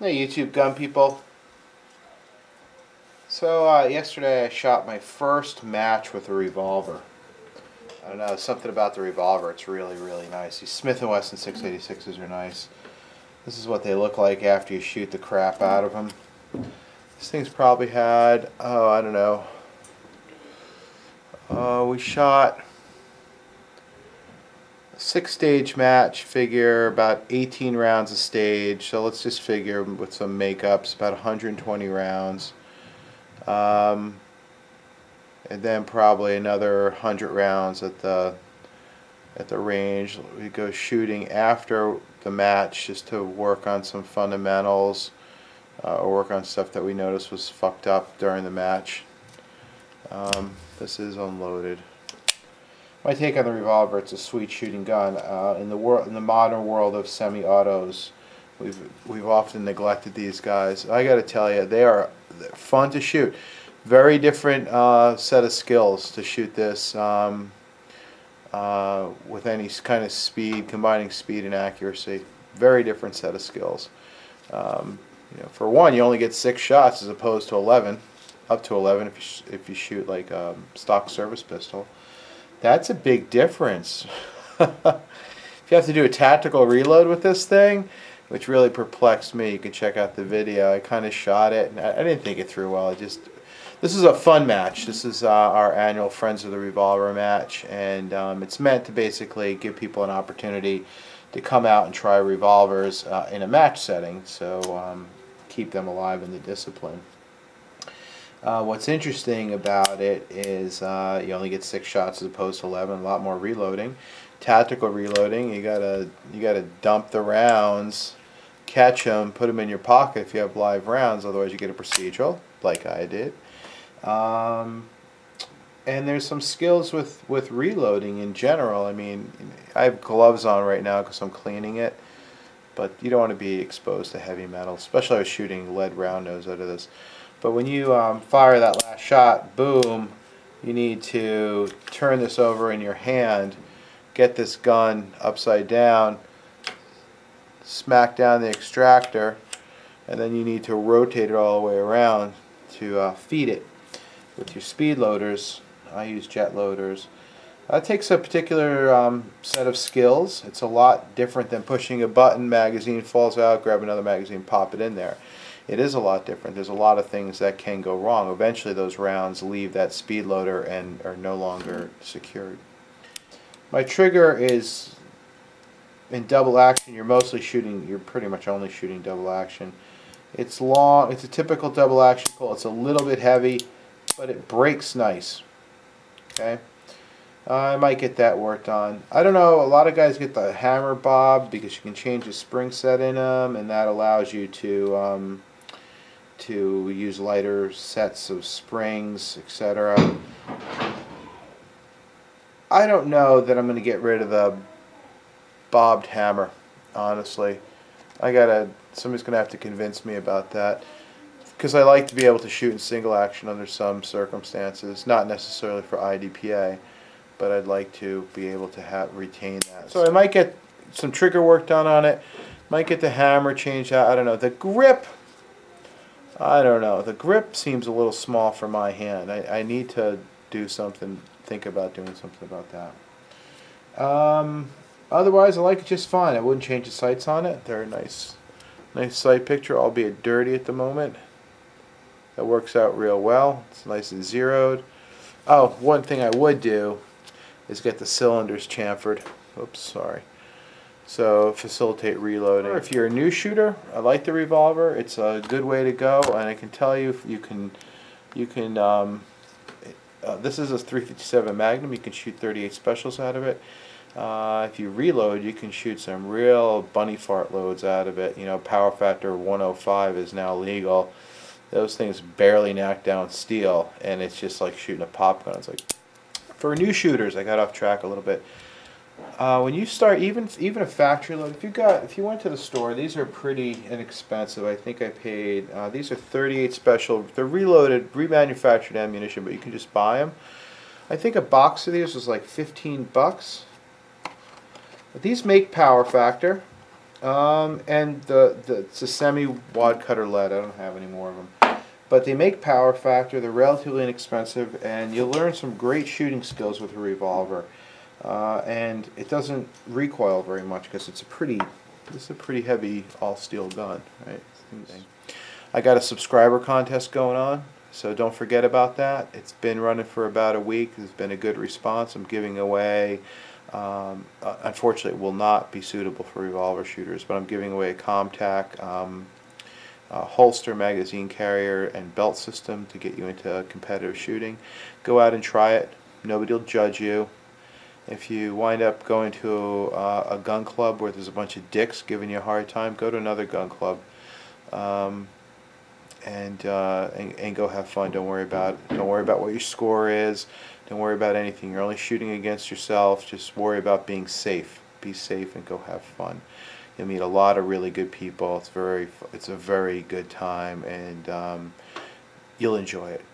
Hey YouTube gun people. So yesterday I shot my first match with a revolver. I don't know, something about the revolver, it's really nice. These Smith & Wesson 686s are nice. This is what they look like after you shoot the crap out of them. This thing's probably had, I don't know. We shot a 6-stage match, figure about 18 rounds a stage. So let's just figure with some makeups, about 120 rounds. And then probably another 100 rounds at the range. We go shooting after the match just to work on some fundamentals or work on stuff that we noticed was fucked up during the match. This is unloaded. My take on the revolver: it's a sweet shooting gun. In the modern world of semi-autos, we've often neglected these guys. I got to tell you, they're fun to shoot. Very different set of skills to shoot this with any kind of speed, combining speed and accuracy. Very different set of skills. For one, you only get 6 shots as opposed to 11, up to 11 if you shoot like a stock service pistol. That's a big difference. If you have to do a tactical reload with this thing, which really perplexed me, you can check out the video. I kind of shot it, and I didn't think it through well. This is a fun match. This is our annual Friends of the Revolver match, and it's meant to basically give people an opportunity to come out and try revolvers in a match setting, so keep them alive in the discipline. What's interesting about it is you only get 6 shots as opposed to 11. A lot more reloading, tactical reloading. You gotta dump the rounds, catch them, put them in your pocket if you have live rounds. Otherwise, you get a procedural, like I did. And there's some skills with reloading in general. I mean, I have gloves on right now because I'm cleaning it, but you don't want to be exposed to heavy metal, especially I was shooting lead round nose out of this. But when you fire that last shot, boom, you need to turn this over in your hand, get this gun upside down, smack down the extractor, and then you need to rotate it all the way around to feed it with your speed loaders. I use jet loaders. That takes a particular set of skills. It's a lot different than pushing a button, magazine falls out, grab another magazine, pop it in there. It is a lot different. There's a lot of things that can go wrong. Eventually those rounds leave that speed loader and are no longer secured. My trigger is in double action. You're pretty much only shooting double action. It's long, it's a typical double action pull. It's a little bit heavy, but it breaks nice. Okay? I might get that worked on. I don't know, a lot of guys get the hammer bob because you can change the spring set in them, and that allows you to use lighter sets of springs, etc. I don't know that I'm going to get rid of the bobbed hammer, honestly. Somebody's going to have to convince me about that, because I like to be able to shoot in single action under some circumstances, not necessarily for IDPA, but I'd like to be able to retain that. So I might get some trigger work done on it, might get the hammer changed out, I don't know. The grip, I don't know. The grip seems a little small for my hand. I need to do something, think about doing something about that. Otherwise, I like it just fine. I wouldn't change the sights on it. They're a nice sight picture, albeit dirty at the moment. That works out real well. It's nice and zeroed. Oh, one thing I would do is get the cylinders chamfered. Oops, sorry. So facilitate reloading. If you're a new shooter, I like the revolver. It's a good way to go, and I can tell you, this is a .357 Magnum. You can shoot 38 specials out of it. If you reload, you can shoot some real bunny fart loads out of it. You know, power factor 105 is now legal. Those things barely knock down steel, and it's just like shooting a pop gun. It's like, for new shooters, I got off track a little bit. When you start, even a factory load, if you went to the store, these are pretty inexpensive. I think I paid, these are 38 special. They're reloaded, remanufactured ammunition, but you can just buy them. I think a box of these was like $15. But these make power factor. And it's a semi-wad cutter lead. I don't have any more of them. But they make power factor. They're relatively inexpensive, and you'll learn some great shooting skills with a revolver. And it doesn't recoil very much because this is a pretty heavy all steel gun, right? I got a subscriber contest going on, so don't forget about that. It's been running for about a week. There's been a good response. I'm giving away. Unfortunately, it will not be suitable for revolver shooters, but I'm giving away a comtac. Holster, magazine carrier, and belt system to get you into competitive shooting. Go out and try it. Nobody will judge you. If you wind up going to a gun club where there's a bunch of dicks giving you a hard time, go to another gun club and go have fun. Don't worry about what your score is. Don't worry about anything. You're only shooting against yourself. Just worry about being safe. Be safe and go have fun. You'll meet a lot of really good people. It's a very good time, and you'll enjoy it.